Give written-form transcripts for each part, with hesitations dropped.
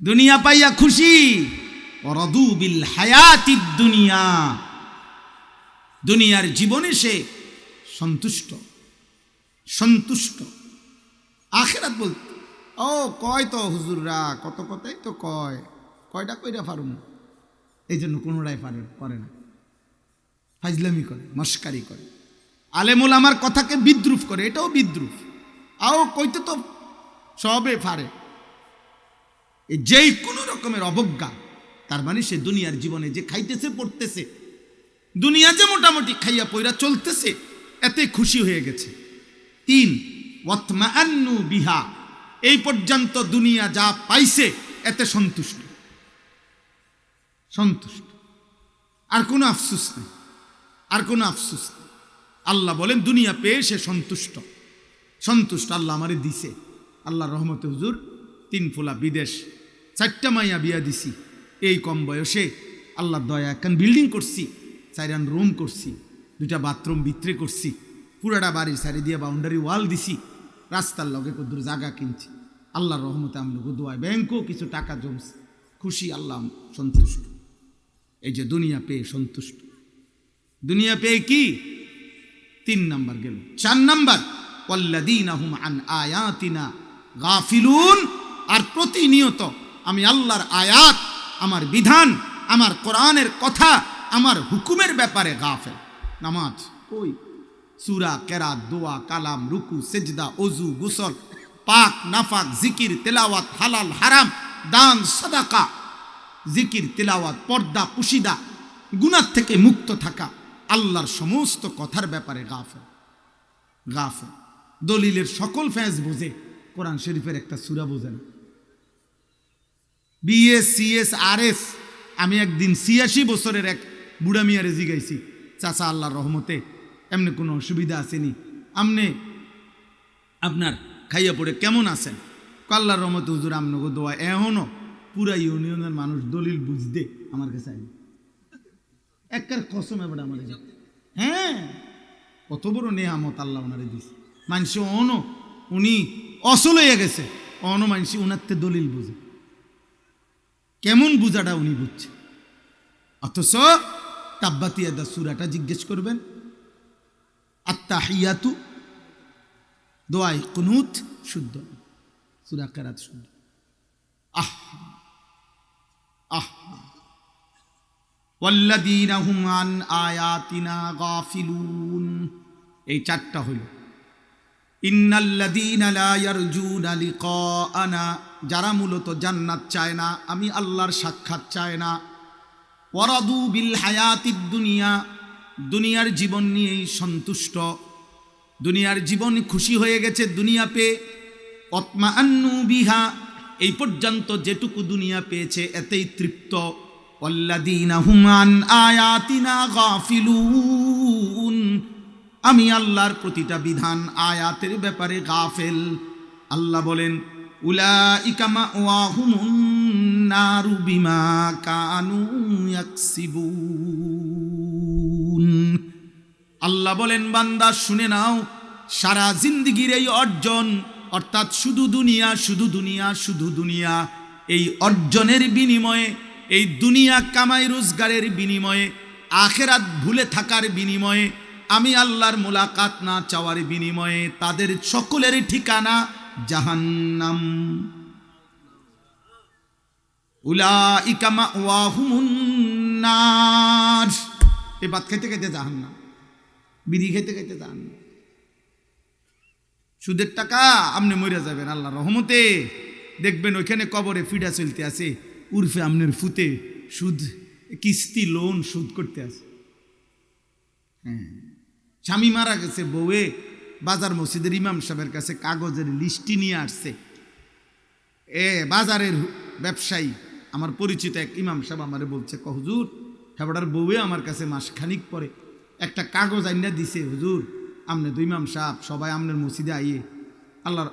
দুনিয়া পাইয়া খুশি, ওয়ারাদু বিল হায়াতিদ দুনিয়া, দুনিয়ার জীবনে সে সন্তুষ্ট সন্তুষ্ট। আখিরাত বলতে ও কয় তো হুজুররা কত কথাই তো কয়টা কইরা পারুন, এই জন্য কোনোটাই করে না, ফাজলামি করে, মস্কারি করে, আলেমুল আমার কথাকে বিদ্রুপ করে, এটাও বিদ্রুপ। আও কইতে তো সবে পারে, যেই কোনো রকমের অবজ্ঞা, তার মানে সে দুনিয়ার জীবনে যে খাইতেছে পড়তেছে, দুনিয়া যে মোটামুটি খাইয়া পইরা চলতেছে, এতে খুশি হয়ে গেছে। 3 ওয়াতমাআন্নু বিহা, এই পর্যন্ত দুনিয়া যা পাইছে এতে সন্তুষ্ট সন্তুষ্ট, আর কোনো আফসোস নেই, আর কোনো আফসোস নেই। আল্লাহ বলেন দুনিয়া পেয়ে সে সন্তুষ্ট সন্তুষ্ট। আল্লাহ আমারে দিছে, আল্লাহর রহমতে হুজুর 3 ফুলা বিদেশ, 4টা মাইয়া বিয়া দিছি এই কম বয়সে, আল্লাহর দয়া এখন বিল্ডিং করছি, 4 রুম করছি, 2টা বাথরুম ভিতরে করছি, পুরাটা বাড়ি সারি দিয়ে বাউন্ডারি ওয়াল দিছি, রাস্তার লগে কদ্দুর জায়গা কিনছি। আল্লাহর রহমতে আমরা দোয়ায় ব্যাংকেও কিছু টাকা জমছে, খুশি, আল্লাহ সন্তুষ্ট। এই যে দুনিয়া পেয়ে সন্তুষ্ট, দুনিয়া পেয়ে কি 3 নাম্বার গেল। 4 নাম্বার ওয়াল্লাযীনা হুম আন আয়াতিনা গাফিলুন, আর প্রতিনিয়ত আমি আল্লাহর আয়াত, আমার বিধান, আমার কোরআনের কথা, আমার হুকুমের ব্যাপারে গাফেল। নামাজ কই, সূরা, কেরাত, দোয়া, কালাম, রুকু, সেজদা, ওযু, গোসল, পাক নাফাক, জিকির, তেলাওয়াত, হালাল হারাম, দান সাদাকা, জিকির, তেলাওয়াত, পর্দা পুশিদা, গুনাহ থেকে মুক্ত থাকা, আল্লাহর সমস্ত কথার ব্যাপারে গাফেল। দলিলের সকল ফ্যাজ বোঝে, কোরআন শরীফের একটা সূরা বোঝে না। বিএস সিএস আরএস, আমি একদিন 86 বছরের এক বুড়া মিয়ারে জিগাইছি, চাচা আল্লাহর রহমতে এমনি কোনো অসুবিধা আসেনি, আমনে আপনার খাইয়া পড়ে কেমন আছেন? আল্লাহর রহমতে হুজুর আমনগো দোয়া এখনো পুরা ইউনিয়নের মানুষ দলিল বুঝতে আমার কাছে আইন, একবার কসম এবার আমার, হ্যাঁ কত বড় নেয়ামত আল্লাহ ওনারে দিছে। মানুষ অনো উনি অসল হয়ে গেছে, অনো মানুষ উনারতে দলিল বুঝে, কেমন বুঝাটা উনি বুঝছে। অথচ তাব্বাত ইয়াদা সূরাটা জিজ্ঞেস করবেন, আত্তাহিয়াতু দোয়াই কুনুত শুদ্ধ, সূরা কেরাত শুদ্ধ। ওয়াল্লাযীনা হুম আন আয়াতিনা গাফিলুন, এই 4টা হইল। ইন্নাল্লাযীনা লা ইয়ারজুনা লিকাআনা, যারা মূলত জান্নাত চায় না, আমি আল্লাহর সাক্ষাৎ চায় না। ওয়ারাদু বিল হায়াতিদ দুনিয়া, দুনিয়ার জীবন নিয়েই সন্তুষ্ট, দুনিয়ার জীবন খুশি হয়ে গেছে দুনিয়া পেয়ে। ওয়াতমাআন্নু বিহা, এই পর্যন্ত যেটুকু দুনিয়া পেয়েছে এতেই তৃপ্ত। ওয়াল্লাযীনা হুম আন আয়াতিনা গাফিলুন, আমি আল্লাহর প্রতিটা বিধান আয়াতের ব্যাপারে গাফেল। আল্লাহ বলেন উলাইকা মাওয়াহুমুন নারু বিমা কানু ইয়াকসিবুন। আল্লাহ বলেন বান্দা শুনে নাও, সারা জিন্দেগির এই অর্জন, অর্থাৎ শুধু দুনিয়া শুধু দুনিয়া শুধু দুনিয়া, এই অর্জনের বিনিময়ে, এই দুনিয়া কামাই রোজগারের বিনিময়ে, আখিরাত ভুলে থাকার বিনিময়ে, আমি আল্লাহর মুলাকাত না চাওয়ার বিনিময়ে তাদের সকলের ঠিকানা জাহান্নাম। উলাইকা মাওয়াহুমুন নার, এই ভাত খাইতে খাইতে জাহান্নাম, বিড়ি খাইতে খাইতে জাহান্নাম। সুদের টাকা আপনি মরে যাবেন, আল্লাহর রহমতে দেখবেন ওইখানে কবরে ফিডা চলতে আছে, উর্ফে আমনের ফুতে সুদ, কিস্তি লোন সুদ করতে আছে। হ্যাঁ, স্বামী মারা গেছে, বউয়ে বাজার মসজিদের ইমাম সাহেবের কাছে কাগজের লিস্টি নিয়ে আসছে। বাজারের ব্যবসায়ী আমার পরিচিত এক ইমাম সাহেব আমারে বলছে, হুজুর হেবড়ার বউয়ে আমার কাছে মাসখানিক পরে একটা কাগজ আইনা দিছে, হুজুর আমনে তো ইমাম সাহেব, সবাই আমনের মসজিদে আইয়ে আল্লাহর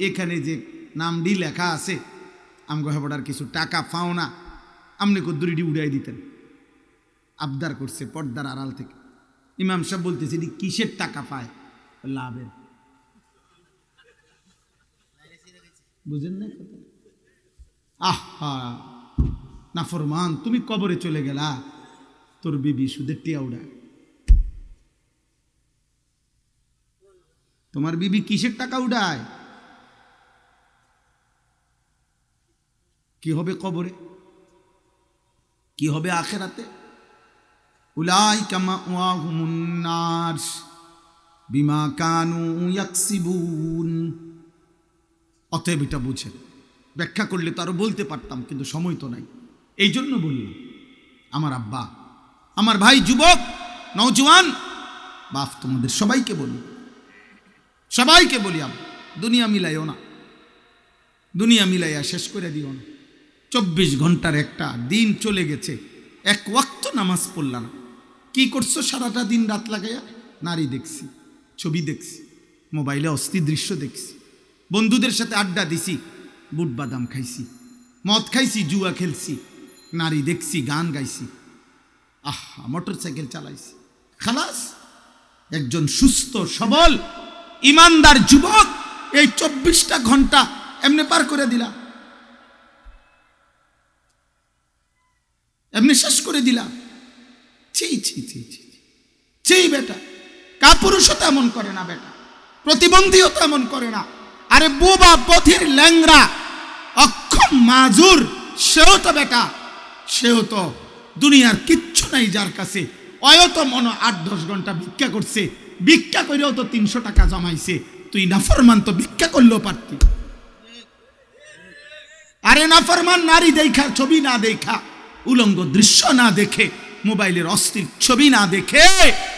এখানে যে নামটি লেখা আছে আমগো হেবড়ার কিছু টাকা পাও না, আমনে কদ্দুরিটি উড়াই দিতেন। আবদার করছে পর্দার আড়াল থেকে। ইমাম সাহেব বলতেছে এটি কিসের টাকা পায়? লাভের। বুঝেন না কথা? আহা নাফরমান, তুমি কবরে চলে গেলা, তোর বিবি সুদের টিয়া উড়ায়। তোমার বিবি কিসের টাকা উড়ায়? কি হবে কবরে, কি হবে আখেরাতে? উলাইকা মাওয়াহুমুন নার বিমা কানু ইয়াকসিবুন। অতএব এটা বুঝেন, ব্যাখ্যা করলে তো আরো বলতে পারতাম, কিন্তু সময় তো নাই, এই জন্য বললাম। আমার আব্বা, আমার ভাই, যুবক, নওজোয়ান, বাপ, তোমাদের সবাইকে বলি, সবাইকে বলি, আব্বা, দুনিয়া মিলাইও না, দুনিয়া মিলাইয়া শেষ করে দিও না। 24 ঘন্টার একটা দিন চলে গেছে, এক ওয়াক্ত নামাজ পড়লা না। কি করছো সারাটা দিন রাত লাগাইয়া? নারী দেখছি, ছবি দেখছি, মোবাইলে অস্থির দৃশ্য দেখছি, বন্ধুদের সাথে আড্ডা দিছি, বুট বাদাম খাইছি, মদ খাইছি, জুয়া খেলছি, নারী দেখছি, গান গাইছি, আহা মোটর সাইকেল চালাইছি। খালাস, একজন সুস্থ সবল ইমানদার যুবক এই 24টা ঘন্টা এমনি পার করে দিলা, এমনি শেষ করে দিলা। ছি ছি ছি ছি ছি বেটা, কাপুরুষও তো এমন করে না বেটা, প্রতিবন্ধীও তো এমন করে না। আরে বোবা, বধির, ল্যাংরা, অক্ষম, মাজুর, সেও তো বেটা, সেও তো দুনিয়ার কিচ্ছু নাই যার কাছে, অয়ত মন 8-10 ঘন্টা ভিক্ষা করছে, ভিক্ষা করেও তো 300 টাকা জমাইছে। তুই নাফরমান, তো ভিক্ষা করলেও পারতি। আরে নাফরমান, নারী দেখা, ছবি না দেখা, উলঙ্গ দৃশ্য না দেখে, মোবাইলের অস্থির ছবি না দেখে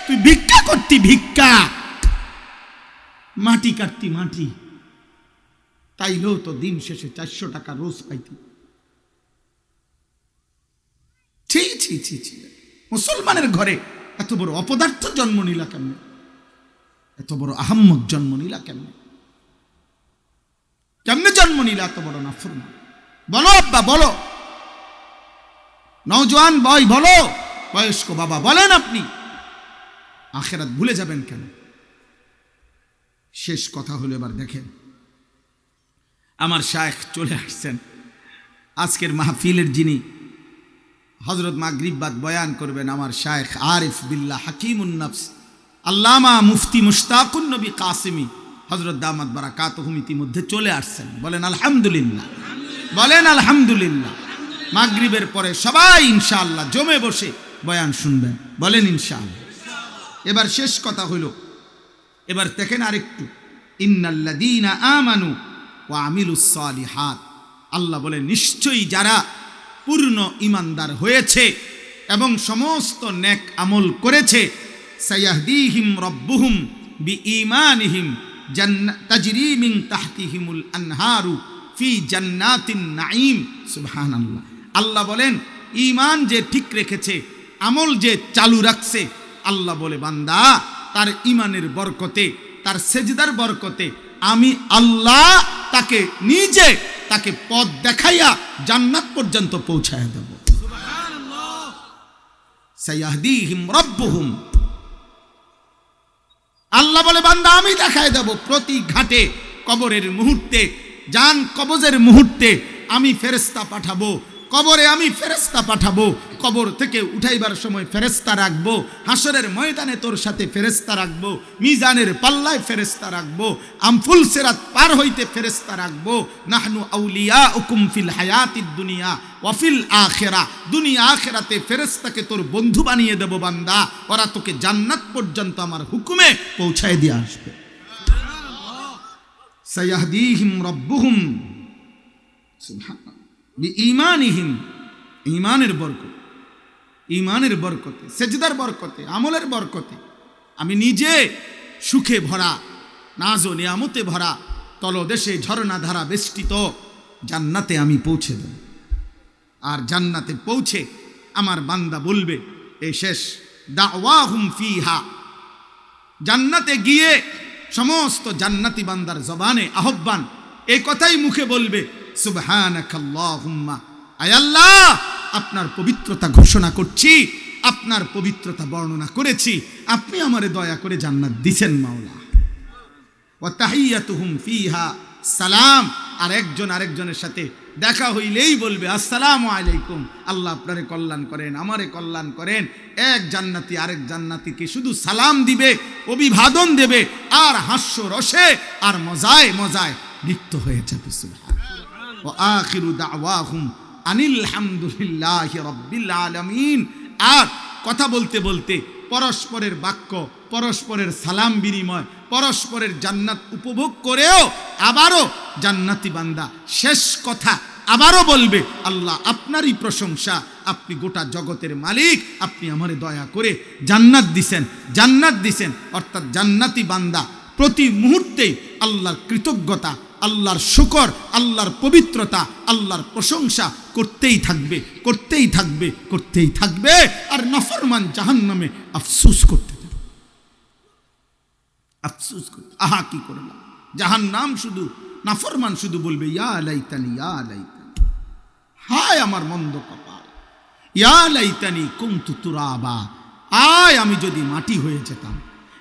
তুই ভিক্ষা করতি, ভিক্ষা, মাটি কাটতি, মাটি, তাইলেও তো দিন শেষে 400 টাকা রোজ পাইতি। ছি ছি ছি ছি, মুসলমানের ঘরে এত বড় অপদার্থ জন্ম নিলা কেমনে? এত বড় আহাম্মক জন্ম নিলা কেমনে? কেমনে জন্ম নিলা এত বড় নাফরমান? বলো আব্বা, বলো, নওজোয়ান ভাই বলো, বয়স্ক বাবা বলেন, আপনি আখেরাত ভুলে যাবেন কেন? শেষ কথা হলো, এবার দেখেন, আমার শায়েখ চলে আসছেন। আজকের মাহফিলের যিনি হযরত মাগরিব বাদ বয়ান করবেন, আমার শায়েখ আরিফ বিল্লাহ হাকিমুন নফস আল্লামা মুফতি মুশতাকুন নবী কাসিমি হযরত দামাত বারাকাতুহুম ইতিমধ্যে চলে আসছেন। বলেন আলহামদুলিল্লাহ, বলেন আলহামদুলিল্লাহ। মাগরিবের পরে সবাই ইনশাআল্লাহ জমে বসে বয়ান শুনবেন, বলেন ইনশাআল্লাহ। এবার শেষ কথা হলো, এবার দেখেন আরেকটু, ইন্নাল্লাযীনা আমানু ওয়া আমিলুস সালিহাত, আল্লাহ বলে নিশ্চয়ই যারা পূর্ণ ইমানদার হয়েছে এবং সমস্ত নেক আমল করেছে, সায়াহদিহিম রাব্বুহুম বিঈমানিহিম তাজরি মিন তাহতিহিমুল আনহারু ফি জান্নাতিন নাঈম। সুবহানাল্লাহ। আল্লাহ বলেন, ঈমান যে ঠিক রেখেছে, আমল যে চালু রাখছে, আল্লাহ বলে বান্দা তার ঈমানের বরকতে, তার সেজদার বরকতে আমি আল্লাহ তাকে নিজে তাকে পথ দেখাইয়া জান্নাত পর্যন্ত পৌঁছায় দেব। সুবহানাল্লাহ। সায়াহদিহিম রাব্বুহুম, আল্লাহ বলে বান্দা আমি দেখায় দেব, প্রতি ঘাটে, কবরের মুহূর্তে, জান কবজের মুহূর্তে আমি ফেরেশতা পাঠাবো, কবরে আমি ফেরেশতা পাঠাবো, কবর থেকে উঠাইবার সময় ফেরেশতা রাখবো, হাসরের ময়দানে তোর সাথে ফেরেশতা রাখবো, মিজানের পাল্লায় ফেরেশতা রাখবো, আমফুল সিরাত পার হইতে ফেরেশতা রাখবো। নাহনু আউলিয়াউকুম ফিল হায়াতিদ দুনিয়া ওয়া ফিল আখিরা, দুনিয়া আখিরাতে ফেরেশতাকে তোর বন্ধু বানিয়ে দেব বান্দা, ওরা তোকে জান্নাত পর্যন্ত আমার হুকুমে পৌঁছায় দিয়ে আসবে। সায়াহদিহিম রাব্বুহুম সুবহানাল্লাহ বিঈমানিহিম, ঈমানের বরকত, ঈমানের বরকতে, সেজদার বরকতে, আমলের বরকতে আমি নিজে সুখে ভরা, নাজ ও নিয়ামতে ভরা, তলদেশে ঝর্ণা ধারা বেষ্টিত জান্নাতে আমি পৌঁছে দেব। আর জান্নাতে পৌঁছে আমার বান্দা বলবে, এ শেষ, দাওয়াহুম ফিহা, জান্নাতে গিয়ে সমস্ত জান্নাতি বান্দার জবানে আহ্বান, এই কথাই মুখে বলবে, সুবহানাকাল্লাহুম্মা, আয় আল্লাহ আপনার পবিত্রতা ঘোষণা করছি, আপনার পবিত্রতা বর্ণনা করেছি, আপনি আমারে দয়া করে জান্নাত দিছেন মাওলা। ওয়া তাহিয়াতুহুম ফিহা সালাম, আর একজন আরেকজনের সাথে দেখা হইলেই বলবে আসসালামু আলাইকুম, আল্লাহ আপনারে কল্যাণ করেন, আমারে কল্যাণ করেন। এক জান্নাতি আরেক জান্নাতিকে শুধু সালাম দিবে, অভিবাদন দেবে, আর হাস্য রসে আর মজায় মজায় লিপ্ত হয়ে যাবে। সুবহানাল্লাহ। ওয়া আখিরু দাওয়াহুম আনিল হামদুলিল্লাহি রাব্বিল আলামিন। আর কথা বলতে বলতে পরস্পরের বাক্য, পরস্পরের সালাম বিনিময়, পরস্পরের জান্নাত উপভোগ করেও আবারও জান্নাতি বান্দা শেষ কথা আবারও বলবে, আল্লাহ আপনারই প্রশংসা, আপনি গোটা জগতের মালিক, আপনি আমারে দয়া করে জান্নাত দিছেন, জান্নাত দিছেন। অর্থাৎ জান্নাতি বান্দা প্রতি মুহূর্তেই আল্লাহর কৃতজ্ঞতা, আল্লাহর শুকর, আল্লাহর পবিত্রতা, আল্লাহর প্রশংসা করতেই থাকবে, করতেই থাকবে, করতেই থাকবে। আর নাফরমান জাহান্নামে আফসোস করতে থাকবে, আফসোস করতে, আহা কি করলাম। জাহান্নাম শুধু নাফরমান শুধু বলবে ইয়া লাইতানি, ইয়া লাইতানি, হায় আমার মন্দ কপাল, ইয়া লাইতানি কুনতু তুরাবা, আয় আমি যদি মাটি হয়ে যেতাম,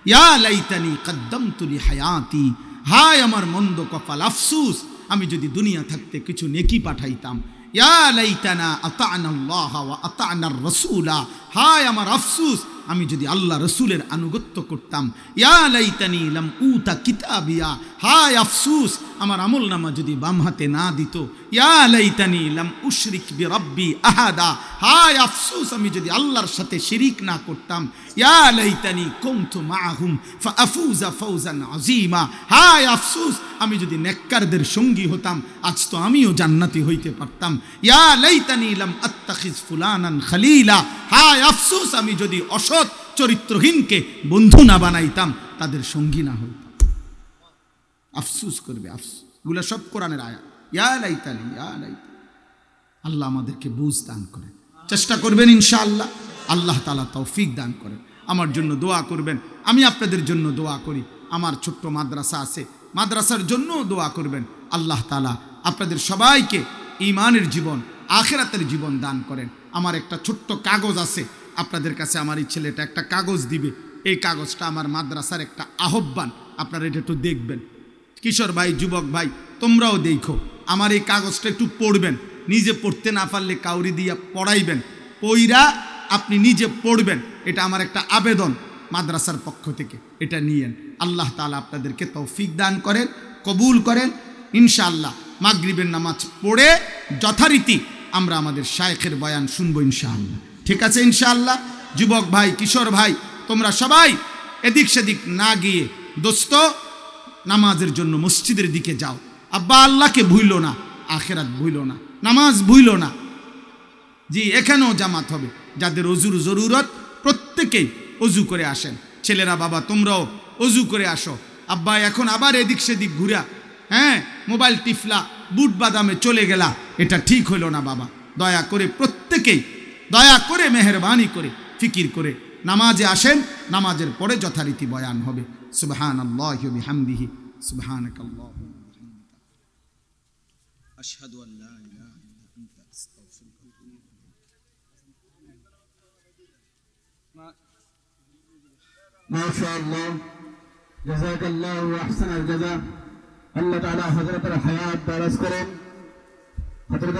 ইয়া লাইতানি কদ্দামতু লি হায়াতি, হায় আমার মন্দ কপাল, আফসোস আমি যদি দুনিয়া থাকতে কিছু নেকি পাঠাইতাম, ইয়া লাইতানা আতা'না আল্লাহ ওয়া আতা'নার রাসূলা, হায় আমার আফসোস আমি যদি আল্লাহ রসুলের আনুগত্য করতাম, ইয়া লাইতানি লাম উতা কিতাবিয়া, হায় আফসোস আমার আমল নামা যদি বাম হাতে না দিত, ইয়া লাইতানি লাম উশরিক বিরাব্বি আহাদা, হায় আফসোস আমি যদি আল্লাহর সাথে শিরিক না করতাম, ইয়া লাইতানি কুনতু মাআহুম ফাআফুজা ফাওজান আযীমা, হায় আফসোস আমি যদি নেককারদের সঙ্গী হতাম, আজ তো আমিও জান্নাতি হইতে পারতাম, ইয়া লাইতানি লাম আত্তাখিজ ফুলানান খলিলা, হায় আফসোস আমি যদি অসৎ চরিত্রহীনকে বন্ধু না বানাইতাম, তাদের সঙ্গী না হইতাম। আফসোস করবে, আফসোস। এগুলো সব কোরআনের আয়াত। ইয়া লাইতানি, ইয়া লাইতানি। আল্লাহ আমাদেরকে বুঝ দান করেন, চেষ্টা করবেন ইনশাআল্লাহ, আল্লাহ তাআলা তৌফিক দান করেন। আমার জন্য দোয়া করবেন, আমি আপনাদের জন্য দোয়া করি। আমার ছোট্ট মাদ্রাসা আছে, মাদ্রাসার জন্য দোয়া করবেন। আল্লাহ তাআলা আপনাদের সবাইকে ঈমানের জীবন, আখিরাতের জীবন দান করেন। আমার একটা ছোট্ট কাগজ আছে, আপনাদের কাছে আমার এই ছেলেটা একটা কাগজ দিবে। এই কাগজটা আমার মাদ্রাসার একটা আহ্বান, আপনারা এটা একটু দেখবেন। কিশোর ভাই, যুবক ভাই, তোমরাও দেখো, আমার এই কাগজটা একটু পড়বেন। নিজে পড়তে না পারলে কাউরি দিয়া পড়াইবেন, পইরা আপনি নিজে পড়বেন। এটা আমার একটা আবেদন মাদ্রাসার পক্ষ থেকে, এটা নিয়েন। আল্লাহ তাআলা আপনাদেরকে তৌফিক দান করেন, কবুল করেন। ইনশাআল্লাহ মাগরিবের নামাজ পড়ে যথারীতি আমরা আমাদের শায়েখের বয়ান শুনবো ইনশাআল্লাহ। ঠিক আছে ইনশাআল্লাহ। যুবক ভাই, কিশোর ভাই, তোমরা সবাই এদিক সেদিক না গিয়ে দোস্ত নামাজের জন্য মসজিদের দিকে যাও। আব্বা আল্লাহকে ভুইলো না, আখেরাত ভুইলো না, নামাজ ভুইলো না। জি, এখানেও জামাত হবে। যাদের অজুর জরুরত প্রত্যেকেই অজু করে আসেন। ছেলেরা, বাবা তোমরাও অজু করে আসো। আব্বা এখন আবার এদিক সেদিক ঘুরা, মোবাইল টিফলা, বুট বাদামে চলে গেলা, এটা ঠিক হইল না বাবা। দয়া করে প্রত্যেকেই, দয়া করে মেহেরবানি করে ফিকির করে নামাজে আসেন। নামাজের পরে যথারীতি বয়ান হবে। সুবহানাল্লাহি ওয়া বিহামদিহি, সুবহানাকাল্লাহুম্মা ওয়া বিহামদিকা, আশহাদু আল লা ইলাহা ইল্লা আনতা, আস্তাগফিরুকা ওয়া আতুবু ইলাইক। মাশাআল্লাহ, জাযাকাল্লাহু আহসানাল জাযা। আল্লাহ তাআলা হযরতের হায়াত দারাজ করেন। হযরত